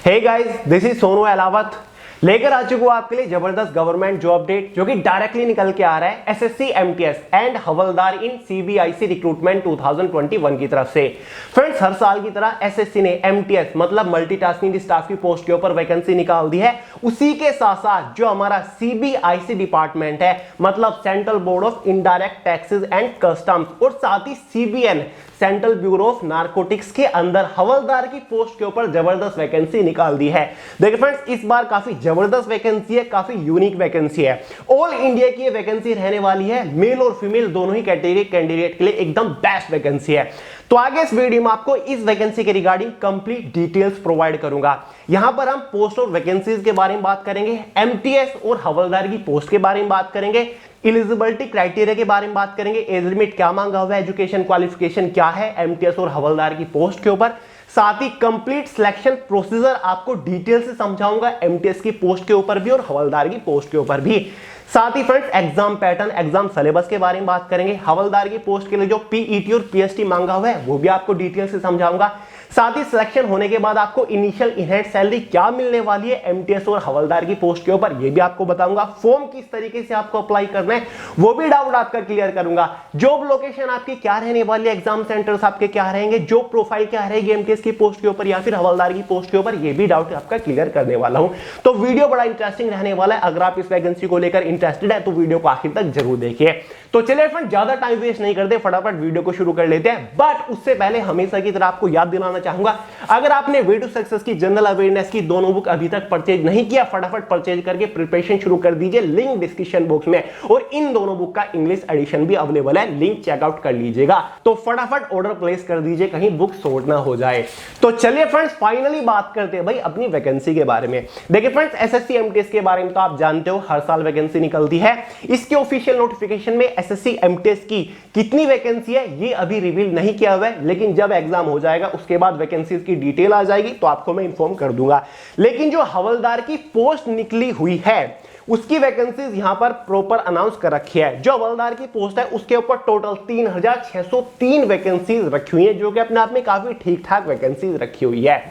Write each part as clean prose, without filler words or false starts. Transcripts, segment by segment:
Hey guys, this is Sonu Ahlawat लेकर आ चुका हूं आपके लिए जबरदस्त गवर्नमेंट जॉब अपडेट जो कि डायरेक्टली निकल के आ रहा है SSC MTS and havildar in CBIC recruitment 2021 की तरफ से। फ्रेंड्स, हर साल की तरह एसएससी ने एमटीएस मतलब मल्टीटास्किंग स्टाफ की पोस्ट के ऊपर वैकेंसी निकाल दी है। उसी के साथ साथ जो हमारा सीबीआईसी डिपार्टमेंट है मतलब central board of indirect taxes and customs और साथ ही CBN central bureau of narcotics के अंदर हवलदार की पोस्ट के ऊपर जबरदस्त वैकेंसी निकाल दी है। देखिए फ्रेंड्स, इस बार काफी जबरदस्त वैकेंसी है, काफी यूनिक वैकेंसी है। ऑल इंडिया की ये वैकेंसी रहने वाली है, मेल और फीमेल दोनों ही कैटेगरी कैंडिडेट के लिए एकदम बेस्ट वैकेंसी है। तो आगे इस वीडियो में आपको इस वैकेंसी के रिगार्डिंग कंप्लीट डिटेल्स प्रोवाइड करूंगा। यहां पर हम पोस्ट और वैकेंसीज के बारे में बात करेंगे, एमटीएस और हवलदार की पोस्ट के बारे में बात करेंगे, एलिजिबिलिटी क्राइटेरिया के बारे में बात करेंगे, एज लिमिट क्या मांगा हुआ है, एजुकेशन क्वालिफिकेशन क्या है एमटीएस और हवलदार की पोस्ट के ऊपर, साथ ही कंप्लीट सिलेक्शन प्रोसीजर आपको डिटेल से समझाऊंगा एमटीएस की पोस्ट के ऊपर भी और हवलदार की पोस्ट के ऊपर भी। साथ ही friends, exam pattern, exam syllabus के बारे में बात करेंगे। हवलदार की पोस्ट के लिए जो पीईटी और पीएसटी मांगा हुआ है वो भी आपको डिटेल से समझाऊंगा। साथ ही सिलेक्शन होने के बाद आपको इनिशियल इनहेड सैलरी क्या मिलने वाली है एमटीएस और हवलदार की पोस्ट के ऊपर ये भी आपको बताऊंगा। फॉर्म किस तरीके से आपको अप्लाई करना है वो भी डाउट आपका क्लियर करूंगा। जॉब लोकेशन आपकी क्या रहने वाली है, एग्जाम सेंटर्स आपके क्या रहेंगे, जॉब प्रोफाइल क्या रहेगी एमटीएस की पोस्ट के ऊपर या फिर हवलदार की पोस्ट के ऊपर, ये भी डाउट आपका क्लियर करने वाला हूं। तो वीडियो बड़ा इंटरेस्टिंग रहने वाला है। अगर आप इस वैकेंसी को लेकर इंटरेस्टेड है तो वीडियो को आखिर तक जरूर देखिए। तो चलिए फ्रेंड, ज्यादा टाइम वेस्ट नहीं करते, फटाफट वीडियो को शुरू कर लेते हैं। बट उससे पहले हमेशा की तरह आपको याद दिलाना चाहूंगा, अगर आपने वे टू सक्सेस की जनरल अवेयरनेस की दोनों बुक अभी तक परचेज नहीं किया, फटाफट परचेज करके प्रिपरेशन शुरू कर दीजिए, लिंक डिस्क्रिप्शन बॉक्स में। और इन दोनों बुक का इंग्लिश एडिशन भी अवेलेबल है, लिंक चेकआउट कर लीजिएगा। तो फटाफट ऑर्डर प्लेस कर दीजिए, कहीं बुक शॉर्ट ना हो जाए। तो चलिए फ्रेंड्स, फाइनली बात करते हैं भाई अपनी वैकेंसी के बारे में। देखिए फ्रेंड्स, एसएससी एमटीएस के बारे में तो आप जानते हो, हर साल वैकेंसी निकलती है। इसके ऑफिशियल नोटिफिकेशन में एसएससी एमटीएस की कितनी वैकेंसी है ये अभी रिवील नहीं किया हुआ है, लेकिन जब एग्जाम हो जाएगा उसके बाद वैकेंसीज की डिटेल आ जाएगी तो आपको मैं इंफॉर्म कर दूंगा। लेकिन जो हवलदार की पोस्ट निकली हुई है उसकी वैकेंसीज यहां पर प्रॉपर अनाउंस कर रखी है। जो हवलदार की पोस्ट है उसके ऊपर टोटल 3603 वैकेंसीज रखी हुई है, जो कि अपने आप में काफी ठीक ठाक वैकेंसीज रखी हुई है।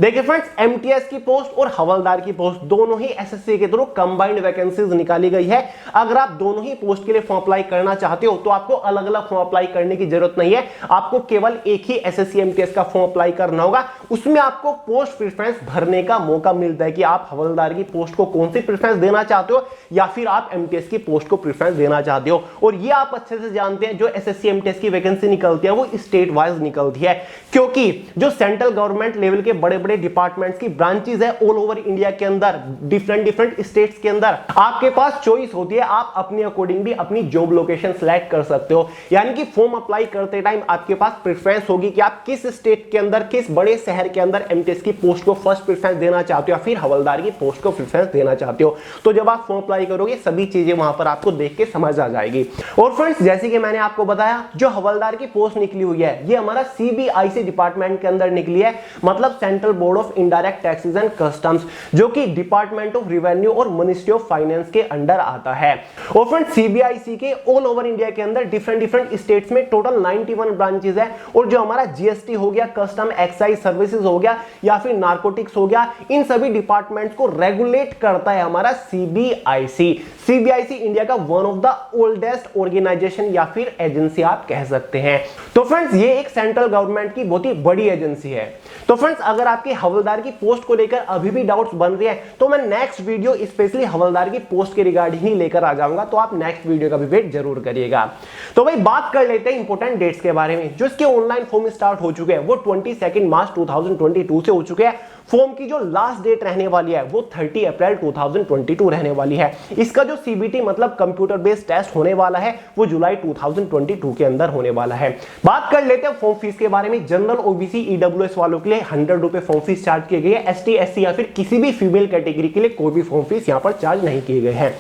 देखिए फ्रेंड्स, एमटीएस की पोस्ट और हवलदार की पोस्ट दोनों ही एसएससी के थ्रू कंबाइंड वैकेंसीज निकाली गई है। अगर आप दोनों ही पोस्ट के लिए फॉर्म अप्लाई करना चाहते हो तो आपको अलग अलग फॉर्म अप्लाई करने की जरूरत नहीं है, आपको केवल एक ही एसएससी एमटीएस का फॉर्म अप्लाई करना होगा। उसमें आपको पोस्ट प्रेफरेंस भरने का मौका मिलता है कि आप हवलदार की पोस्ट को कौन सी प्रेफरेंस देना चाहते हो या फिर आप एमटीएस की पोस्ट को प्रेफरेंस देना चाहते हो। और ये आप अच्छे से जानते हैं, जो एसएससी एमटीएस की वैकेंसी निकलती है वो स्टेट वाइज निकलती है, क्योंकि जो सेंट्रल गवर्नमेंट लेवल के बड़े बड़े डिपार्टमेंट्स की ब्रांचेस है ऑल ओवर इंडिया के अंदर, डिफरेंट स्टेट्स के अंदर, आपके पास चॉइस होती है, आप अपने अकॉर्डिंग भी अपनी जॉब लोकेशन सिलेक्ट कर सकते हो। यानी कि फॉर्म अप्लाई करते टाइम आपके पास प्रेफरेंस होगी कि आप किस स्टेट के अंदर, किस बड़े शहर के अंदर एमटीएस की पोस्ट को फर्स्ट प्रेफरेंस देना चाहते हो या फिर हवलदार की पोस्ट को प्रेफरेंस देना चाहते हो। तो जब आप फॉर्म अप्लाई करोगे सभी चीजें वहां पर आपको देख के समझ आ जाएगी। और फ्रेंड्स, जैसे कि मैंने आपको बताया, जो हवलदार की पोस्ट निकली हुई है ये हमारा सीबीआईसी डिपार्टमेंट के अंदर निकली है, मतलब central board of indirect taxes and customs, जो कि डिपार्टमेंट ऑफ रेवेन्यू और मिनिस्ट्री ऑफ फाइनेंस के अंडर आता है। और फ्रेंड्स, सीबीआईसी के ऑल ओवर इंडिया के अंदर डिफरेंट स्टेट्स में टोटल 91 ब्रांचेस है। और जो हमारा जीएसटी हो गया, कस्टम एक्साइज सर्विसेज हो गया या फिर नारकोटिक्स हो गया, इन सभी डिपार्टमेंट्स को रेगुलेट करता है हमारा सीबीआईसी। सीबीआईसी इंडिया का one of the oldest organisation या फिर एजेंसी आप कह सकते हैं। तो फ्रेंड्स, ये एक सेंट्रल गवर्नमेंट की बहुत ही बड़ी एजेंसी है। तो फ्रेंड्स, अगर आपके हवलदार की पोस्ट को लेकर अभी भी डाउट्स बन रहे हैं तो मैं नेक्स्ट वीडियो स्पेशली हवलदार की पोस्ट के रिगार्डिंग ही लेकर आ जाऊंगा, तो आप नेक्स्ट वीडियो का भी वेट जरूर करिएगा। तो भाई बात कर लेते हैं इंपॉर्टेंट डेट्स के बारे में। जो इसके ऑनलाइन फॉर्म स्टार्ट हो चुके हैं वो 22 मार्च 2022 से हो चुके हैं। फॉर्म की जो लास्ट डेट रहने वाली है वो 30 अप्रैल 2022 रहने वाली है। इसका जो सीबीटी मतलब कंप्यूटर बेस्ड टेस्ट होने वाला है वो जुलाई 2022 के अंदर होने वाला है। बात कर लेते हैं फॉर्म फीस के बारे में। जनरल, ओबीसी, ईडब्ल्यूएस वालों के लिए 100 रुपए फॉर्म फीस चार्ज किए गए हैं। एसटी, एससी या फिर किसी भी फीमेल कैटेगरी के लिए कोई भी फॉर्म फीस यहां पर चार्ज नहीं किए गए हैं।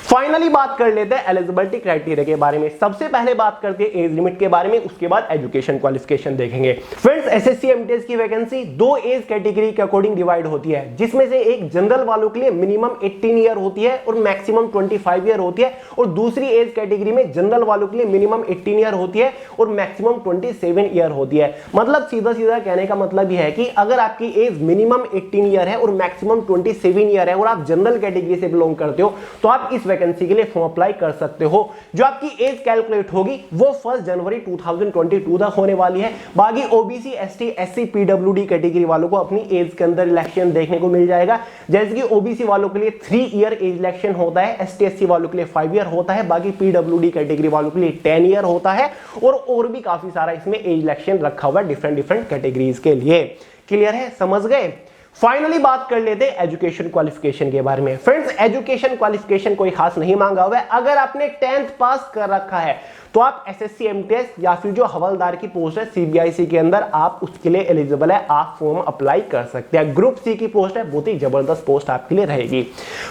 फाइनली बात कर लेते हैं एलिजिबिलिटी क्राइटेरिया के बारे में। सबसे पहले बात करते हैं एज लिमिट के बारे में, उसके बाद एजुकेशन क्वालिफिकेशन देखेंगे। फ्रेंड्स, एसएससी एमटीएस की वैकेंसी दो एज कैटेगरी के अकॉर्डिंग डिवाइड होती है, जिसमें से एक जनरल वालों के लिए मिनिमम 18 ईयर होती है और मैक्सिमम 25 ईयर होती है, और दूसरी एज कैटेगरी में जनरल वालों के लिए मिनिमम 18 ईयर होती है और मैक्सिमम 27 ईयर होती है। मतलब सीधा सीधा कहने का मतलब यह है कि अगर आपकी एज मिनिमम 18 ईयर है और मैक्सिमम 27 ईयर है और आप जनरल कैटेगरी से बिलोंग करते हो तो आप इस वैकेंसी के लिए फॉर्म अप्लाई कर सकते हो। जो आपकी एज कैलकुलेट होगी वो 1 जनवरी 2022 तक होने वाली है। बाकी OBC, ST, SC, PWD category वालों को अपनी एज के अंदर इलेक्शन देखने को मिल जाएगा। जैसे कि ओबीसी वालों के लिए 3 ईयर एज इलेक्शन होता है, एसटी एससी वालों के लिए 5 ईयर होता है, बाकी पीडब्ल्यूडी कैटेगरी वालों के लिए 10 ईयर होता है, और भी काफी सारा इसमें एज इलेक्शन रखा हुआ है डिफरेंट कैटेगरीज के लिए। क्लियर है, समझ गए। फाइनली बात कर लेते हैं एजुकेशन क्वालिफिकेशन के बारे में। फ्रेंड्स, एजुकेशन क्वालिफिकेशन कोई खास नहीं मांगा हुआ है। अगर आपने 10th पास कर रखा है तो आप एसएससी एमटीएस या फिर जो हवलदार की पोस्ट है सीबीआईसी के अंदर, आप उसके लिए एलिजिबल है, आप फॉर्म अप्लाई कर सकते हैं। ग्रुप सी की पोस्ट है, बहुत ही जबरदस्त पोस्ट आपके लिए रहेगी।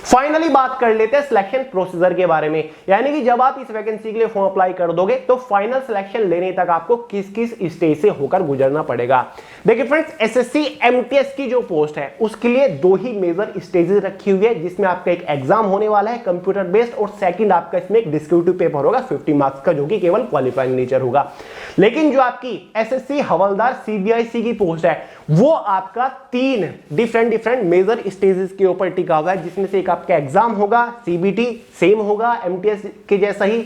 फाइनली बात कर लेते हैं सिलेक्शन प्रोसीजर के बारे में, यानी कि जब आप इस वैकेंसी के लिए फॉर्म अप्लाई कर दोगे तो फाइनल सिलेक्शन लेने तक आपको किस किस स्टेज से होकर गुजरना पड़ेगा। देखिए फ्रेंड्स, एसएससी एमटीएस की जो पोस्ट है उसके लिए 2 ही मेजर स्टेजेस रखी हुई है, जिसमें आपका एक एग्जाम होने वाला है कंप्यूटर बेस्ड, और सेकंड आपका इसमें एक डिस्क्रिप्टिव पेपर होगा 50 मार्क्स का, जो कि केवल क्वालिफाइंग नेचर होगा। लेकिन जो आपकी एसएससी हवलदार सीबीआईसी की पोस्ट है वो आपका 3 डिफरेंट मेजर स्टेजेस के ऊपर टिका हुआ है, जिसमें से एक आपका एग्जाम होगा, सीबीटी सेम होगा एमटीएस के जैसा ही,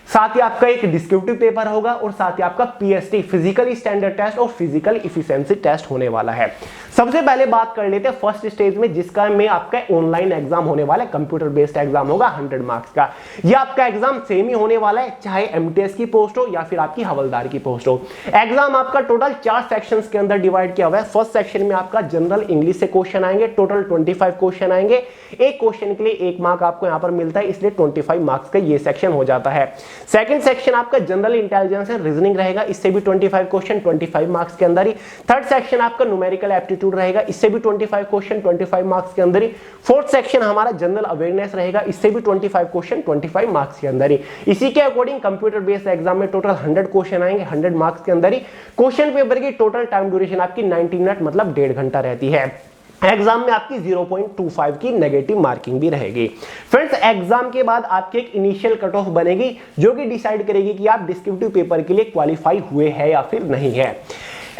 साथ ही आपका एक डिस्क्रिप्टिव पेपर होगा, और साथ ही आपका पीएसटी फिजिकल स्टैंडर्ड टेस्ट और फिजिकल इफिशिएंसी टेस्ट होने वाला है। सबसे पहले बात कर लेते हैं फर्स्ट स्टेज में, जिसका में आपका ऑनलाइन एग्जाम होने वाला है, कंप्यूटर बेस्ड एग्जाम होगा 100 मार्क्स का। यह आपका एग्जाम सेम ही होने वाला है, चाहे एमटीएस की पोस्ट हो या फिर आपकी हवलदार की पोस्ट हो। एग्जाम आपका टोटल 4 सेक्शंस के अंदर डिवाइड किया हुआ है। फर्स्ट सेक्शन में आपका जनरल इंग्लिश से क्वेश्चन आएंगे, टोटल 25 क्वेश्चन आएंगे। एक क्वेश्चन के लिए 1 मार्क आपको यहां पर मिलता है, इसलिए 25 मार्क्स का ये सेक्शन हो जाता है। सेकंड सेक्शन आपका जनरल इंटेलिजेंस एंड रीजनिंग रहेगा, इससे भी 25 क्वेश्चन 25 मार्क्स के अंदर ही। थर्ड सेक्शन आपका न्यूमेरिकल एप्टीट्यूड रहेगा, इससे भी 25 क्वेश्चन 25 मार्क्स के अंदर ही। फोर्थ सेक्शन हमारा जनरल अवेयरनेस रहेगा, इससे भी 25 क्वेश्चन 25 मार्क्स के अंदर ही। इसी के अकॉर्डिंग कंप्यूटर बेस्ड एग्जाम में टोटल 100 क्वेश्चन आएंगे 100 मार्क्स के अंदर ही। क्वेश्चन पेपर की टोटल टाइम ड्यूरेशन आपकी 90 मिनट मतलब 1.5 घंटा रहती है। एग्जाम में आपकी 0.25 की नेगेटिव मार्किंग भी रहेगी। फ्रेंड्स, एग्जाम के बाद आपकी एक इनिशियल कट ऑफ बनेगी, जो कि डिसाइड करेगी कि आप डिस्क्रिप्टिव पेपर के लिए क्वालिफाई हुए हैं या फिर नहीं है।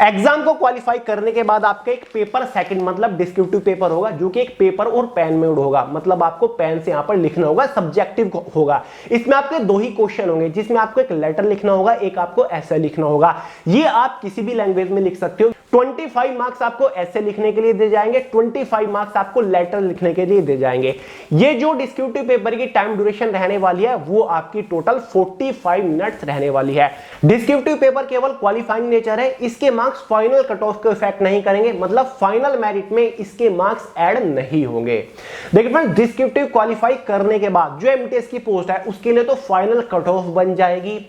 एग्जाम को क्वालिफाई करने के बाद आपका एक पेपर सेकंड मतलब डिस्क्रिप्टिव पेपर होगा, जो कि एक पेपर और पेन में होगा, मतलब आपको पेन से यहां पर लिखना होगा, सब्जेक्टिव होगा। इसमें आपके 2 ही क्वेश्चन होंगे, जिसमें आपको एक लेटर लिखना होगा, एक आपको ऐसे लिखना होगा। ये आप किसी भी लैंग्वेज में लिख सकते हो। 25 मार्क्स आपको ऐसे लिखने के लिए दे जाएंगे, 25 मार्क्स आपको लेटर लिखने के लिए दे जाएंगे। ये जो डिस्क्रिप्टिव पेपर की टाइम ड्यूरेशन रहने वाली है वो आपकी टोटल 45 मिनट्स रहने वाली है। डिस्क्रिप्टिव पेपर केवल क्वालिफाइंग नेचर है, इसके मार्क्स फाइनल कट ऑफ को इफेक्ट नहीं करेंगे, मतलब फाइनल मेरिट में इसके मार्क्स ऐड नहीं होंगे। देखिए फ्रेंड्स, डिस्क्रिप्टिव क्वालिफाई करने के बाद जो एमटीएस की पोस्ट है उसके लिए तो फाइनल कट ऑफ बन जाएगी,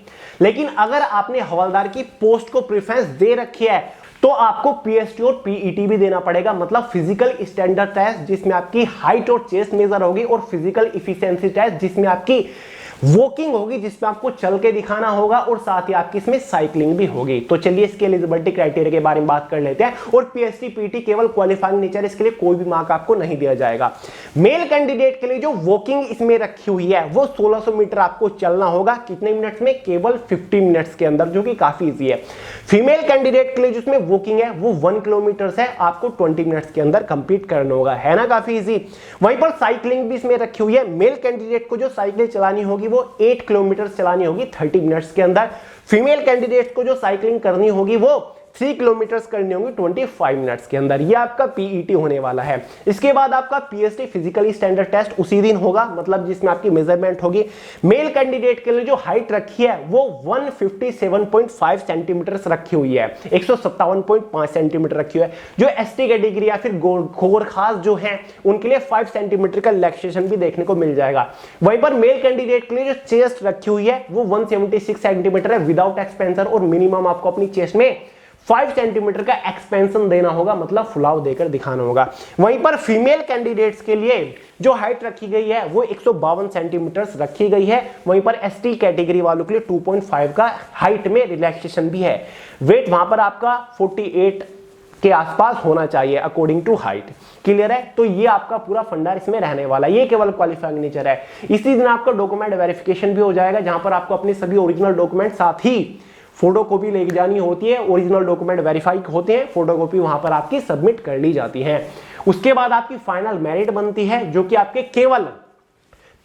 लेकिन अगर आपने हवलदार की पोस्ट को प्रेफरेंस दे रखी है तो आपको पीएसटी और पीईटी भी देना पड़ेगा, मतलब फिजिकल स्टैंडर्ड टेस्ट जिसमें आपकी हाइट और चेस्ट मेजर होगी, और फिजिकल इफिशिएंसी टेस्ट जिसमें आपकी वॉकिंग होगी, जिसमें आपको चल के दिखाना होगा, और साथ ही आपकी इसमें साइकिलिंग भी होगी। तो चलिए इसके एलिजिबिलिटी क्राइटेरिया के बारे में बात कर लेते हैं। और पीएसटी पीटी केवल क्वालिफाइंग नेचर, इसके लिए कोई भी मार्क आपको नहीं दिया जाएगा। मेल कैंडिडेट के लिए जो वॉकिंग इसमें रखी हुई है वो 1600 मीटर आपको चलना होगा, कितने मिनट्स में? केवल 50 मिनट्स के अंदर, जो कि काफी ईजी है। फीमेल कैंडिडेट के लिए जिसमें वॉकिंग है वो 1 किलोमीटर है, आपको 20 मिनट्स के अंदर कंप्लीट करना होगा, है ना, काफी ईजी। वहीं पर साइकिलिंग भी इसमें रखी हुई है। मेल कैंडिडेट को जो साइकिल चलानी होगी वो 8 किलोमीटर चलानी होगी 30 मिनट्स के अंदर। फीमेल कैंडिडेट को जो साइकिलिंग करनी होगी वो 3 किलोमीटर करनी होगी 25 मिनट्स के अंदर। ये आपका पीईटी होने वाला है। इसके बाद आपका पीएसटी फिजिकली स्टैंडर्ड टेस्ट उसी दिन होगा, मतलब जिसमें आपकी मेजरमेंट होगी। मेल कैंडिडेट के लिए जो हाइट रखी है वो 157.5 सेंटीमीटर रखी हुई है, 157.5 सेंटीमीटर रखी हुई है। जो एसटी कैटेगरी या फिर गोरखास जो है उनके लिए 5 सेंटीमीटर का रिलैक्सेशन भी देखने को मिल जाएगा। वहीं पर मेल कैंडिडेट के लिए जो चेस्ट रखी हुई है वो 176 सेंटीमीटर है विदाउट एक्सपेंसर, और मिनिमम आपको अपनी चेस्ट में 5 सेंटीमीटर का एक्सपेंशन देना होगा, मतलब फुलाव देकर दिखाना होगा। वहीं पर फीमेल कैंडिडेट्स के लिए जो हाइट रखी गई है वो 152 सेंटीमीटर रखी गई है। वहीं पर एसटी कैटेगरी वालों के लिए 2.5 का हाइट में रिलैक्सेशन भी है। वेट वहां पर आपका 48 के आसपास होना चाहिए अकॉर्डिंग टू हाइट। क्लियर है? तो ये आपका पूरा फंडा इसमें रहने वाला है, ये केवल क्वालिफाइंग नेचर है। इसी दिन आपका डॉक्यूमेंट वेरिफिकेशन भी हो जाएगा, जहां पर आपको अपने सभी ओरिजिनल डॉक्यूमेंट साथ ही फोटोकॉपी लेके जानी होती है। ओरिजिनल डॉक्यूमेंट वेरीफाई होते हैं, फोटोकॉपी वहां पर आपकी सबमिट कर ली जाती है। उसके बाद आपकी फाइनल मेरिट बनती है, जो कि आपके केवल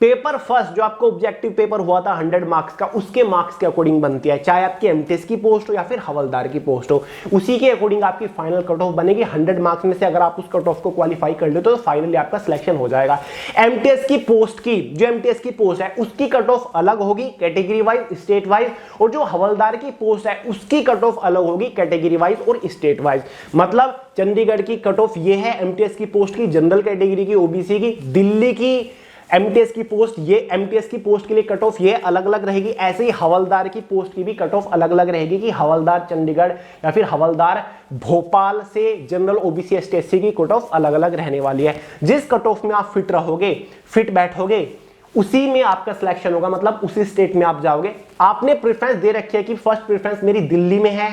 पेपर फर्स्ट जो आपको ऑब्जेक्टिव पेपर हुआ था 100 मार्क्स का, उसके मार्क्स के अकॉर्डिंग बनती है। चाहे आपकी एमटीएस की पोस्ट हो या फिर हवलदार की पोस्ट हो, उसी के अकॉर्डिंग आपकी फाइनल कट ऑफ बनेगी। 100 मार्क्स में से अगर आप उस कट ऑफ को क्वालिफाई कर लेते हो तो फाइनली आपका सिलेक्शन हो जाएगा। एमटीएस की पोस्ट की, जो एमटीएस की पोस्ट है उसकी कट ऑफ अलग होगी कैटेगरी वाइज, स्टेट वाइज, और जो हवलदार की पोस्ट है उसकी कट ऑफ अलग होगी कैटेगरी वाइज और स्टेट वाइज। मतलब चंडीगढ़ की कट ऑफ ये है एमटीएस की पोस्ट की, जनरल कैटेगरी की, ओबीसी की। दिल्ली की एमटीएस की पोस्ट, ये एमटीएस की पोस्ट के लिए कट ऑफ ये अलग अलग रहेगी। ऐसे ही हवलदार की पोस्ट की भी कट ऑफ अलग अलग रहेगी कि हवलदार चंडीगढ़ या फिर हवलदार भोपाल से जनरल ओबीसी एसटी की कट ऑफ अलग अलग रहने वाली है। जिस कट ऑफ में आप फिट रहोगे, फिट बैठोगे, उसी में आपका सिलेक्शन होगा, मतलब उसी स्टेट में आप जाओगे। आपने प्रेफरेंस दे रखी है कि फर्स्ट प्रेफरेंस मेरी दिल्ली में है।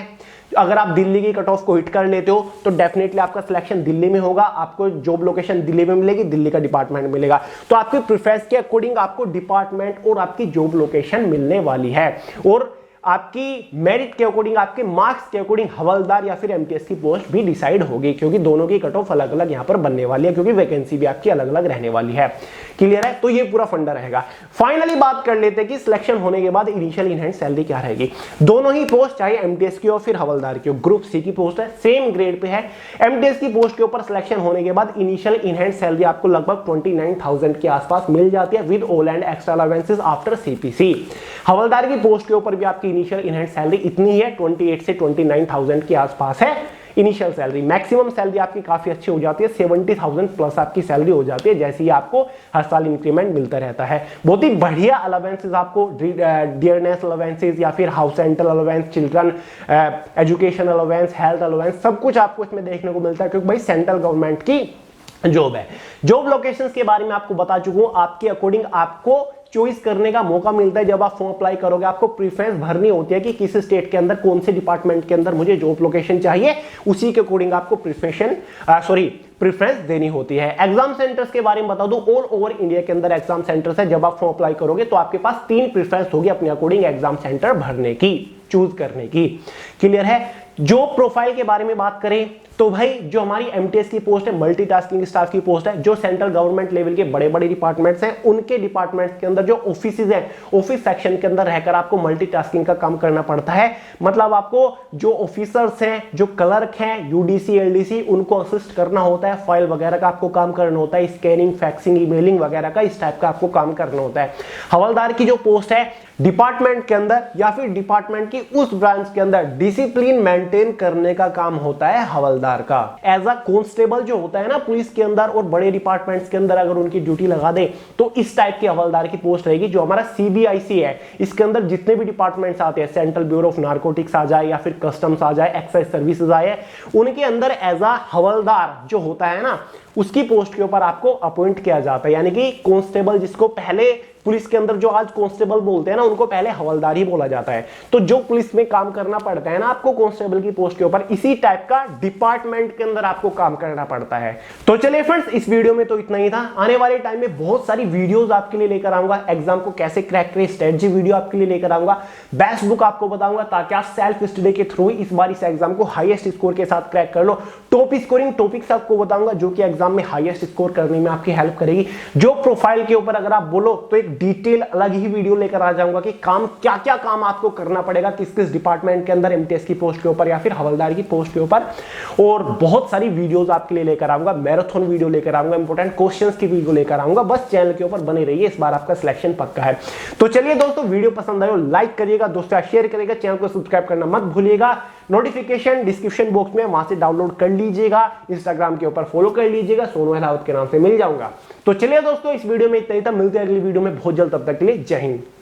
अगर आप दिल्ली की कट ऑफ को हिट कर लेते हो तो डेफिनेटली आपका सिलेक्शन दिल्ली में होगा, आपको जॉब लोकेशन दिल्ली में मिलेगी, दिल्ली का डिपार्टमेंट मिलेगा। तो आपके प्रेफरेंस के अकॉर्डिंग आपको डिपार्टमेंट और आपकी जॉब लोकेशन मिलने वाली है, और आपकी मेरिट के अकॉर्डिंग, आपके मार्क्स के अकॉर्डिंग हवलदार या फिर एमटीएस की पोस्ट भी डिसाइड होगी, क्योंकि दोनों की कट ऑफ अलग अलग यहां पर बनने वाली है, क्योंकि वैकेंसी भी आपकी अलग अलग रहने वाली है। क्लियर है? तो ये पूरा फंडा रहेगा। फाइनली बात कर लेते हैं कि सिलेक्शन होने के बाद इनिशियल इन हैंड सैलरी क्या रहेगी। दोनों ही पोस्ट, चाहे एमटीएस की हो फिर हवलदार की हो, ग्रुप सी की पोस्ट है, सेम ग्रेड पे है। एमटीएस की पोस्ट के ऊपर सिलेक्शन होने के बाद इनिशियल इन हैंड सैलरी आपको लगभग 29,000 के आसपास मिल जाती है with all and extra allowances after CPC. हवलदार की पोस्ट के ऊपर भी आपकी इनिशियल इन हैंड सैलरी इतनी है, 28 से 29,000 के आसपास है इनिशियल सैलरी। मैक्सिमम सैलरी आपकी काफी अच्छी हो जाती है, 70,000 प्लस आपकी सैलरी हो जाती है, जैसे ही आपको हर साल इंक्रीमेंट मिलता रहता है। बहुत ही बढ़िया अलाउंसेस आपको, डियरनेस अलाउंसेस या फिर house rental allowance, children education allowance, health allowance, सब कुछ आपको इसमें देखने को मिलता है, क्योंकि भाई सेंट्रल गवर्नमेंट की जॉब है। जॉब लोकेशंस के बारे में आपको बता चुका हूं, आपके अकॉर्डिंग आपको चॉइस करने का मौका मिलता है। जब आप फॉर्म अप्लाई करोगे आपको प्रेफरेंस भरनी होती है कि किस स्टेट के अंदर, कौन से डिपार्टमेंट के अंदर मुझे जॉब लोकेशन चाहिए, उसी के अकॉर्डिंग आपको प्रेफरेंस देनी होती है। एग्जाम सेंटर्स के बारे में बता दूं, ऑल ओवर इंडिया के अंदर एग्जाम सेंटर्स है। जब आप फॉर्म अप्लाई करोगे तो आपके पास 3 प्रेफरेंस होगी अपने अकॉर्डिंग एग्जाम सेंटर भरने की, चूज करने की। क्लियर है? जॉब प्रोफाइल के बारे में बात करें तो भाई जो हमारी एमटीएस की पोस्ट है, मल्टीटास्किंग स्टाफ की पोस्ट है, जो सेंट्रल गवर्नमेंट लेवल के बड़े बड़े डिपार्टमेंट्स हैं, उनके डिपार्टमेंट्स के अंदर जो ऑफिसेज हैं, ऑफिस सेक्शन के अंदर रहकर आपको मल्टीटास्किंग का काम करना पड़ता है। मतलब आपको जो ऑफिसर्स हैं, जो क्लर्क हैं, यूडीसी एलडीसी, उनको असिस्ट करना होता है, फाइल वगैरह का आपको काम करना होता है, स्कैनिंग, फैक्सिंग, ईमेलिंग वगैरह का इस टाइप का आपको काम करना होता है। हवलदार की जो पोस्ट है, डिपार्टमेंट के अंदर या फिर डिपार्टमेंट की उस ब्रांच के अंदर डिसिप्लिन मेंटेन करने का काम होता है हवलदार का। एज अ कांस्टेबल जो होता है ना पुलिस के अंदर और बड़े डिपार्टमेंट्स के अंदर, अगर उनकी ड्यूटी लगा दे तो इस टाइप की हवलदार की पोस्ट रहेगी। जो हमारा सीबीआईसी है, इसके अंदर जितने भी डिपार्टमेंट्स आते हैं, सेंट्रल ब्यूरो ऑफ नारकोटिक्स आ जाए या फिर कस्टम्स आ जाए, एक्साइज सर्विसेज आए, उनके अंदर एज अ हवलदार जो होता है ना, उसकी पोस्ट के ऊपर आपको अपॉइंट किया जाता है। यानी कि कांस्टेबल, जिसको पहले पुलिस के अंदर जो आज कांस्टेबल बोलते हैं ना, उनको पहले हवलदार ही बोला जाता है। तो जो पुलिस में काम करना पड़ता है ना आपको कांस्टेबल की पोस्ट के ऊपर, इसी टाइप का डिपार्टमेंट के अंदर आपको काम करना पड़ता है। तो चलिए फ्रेंड्स, इस वीडियो में तो इतना ही था। आने वाले टाइम में बहुत सारी वीडियोस आपके लिए लेकर आऊंगा। एग्जाम को कैसे क्रैक करें, स्ट्रेटजी वीडियो आपके लिए लेकर आऊंगा, बेस्ट बुक आपको बताऊंगा, ताकि आप सेल्फ स्टडी के थ्रू इस बार इस एग्जाम को हाईएस्ट स्कोर के साथ क्रैक कर लो। टॉप स्कोरिंग टॉपिक्स आपको बताऊंगा जो कि एग्जाम में हाईएस्ट स्कोर करने में आपकी हेल्प करेगी। जो प्रोफाइल के ऊपर अगर आप बोलो तो एक डिटेल अलग ही वीडियो लेकर आ जाऊंगा कि काम क्या क्या काम आपको करना पड़ेगा, किस किस डिपार्टमेंट के अंदर, एमटीएस की पोस्ट के ऊपर या फिर हवलदार की पोस्ट के ऊपर। और बहुत सारी वीडियोस आपके लिए लेकर आऊंगा, मैराथन वीडियो लेकर आऊंगा, इंपॉर्टेंट क्वेश्चंस की वीडियो लेकर आऊंगा। बस चैनल के ऊपर बने रहिए, इस बार आपका सिलेक्शन पक्का है। तो चलिए दोस्तों, वीडियो पसंद आए लाइक करिएगा, दोस्तों शेयर करिएगा, चैनल को सब्सक्राइब करना मत भूलिएगा। नोटिफिकेशन डिस्क्रिप्शन बॉक्स में, वहां से डाउनलोड कर लीजिएगा। इंस्टाग्राम के ऊपर फॉलो कर लीजिएगा, सोनू अहलावत के नाम से मिल जाऊंगा। तो चलिए दोस्तों, इस वीडियो में इतना ही था, मिलते हैं अगली वीडियो में बहुत जल्द। तब तक के लिए जय हिंद।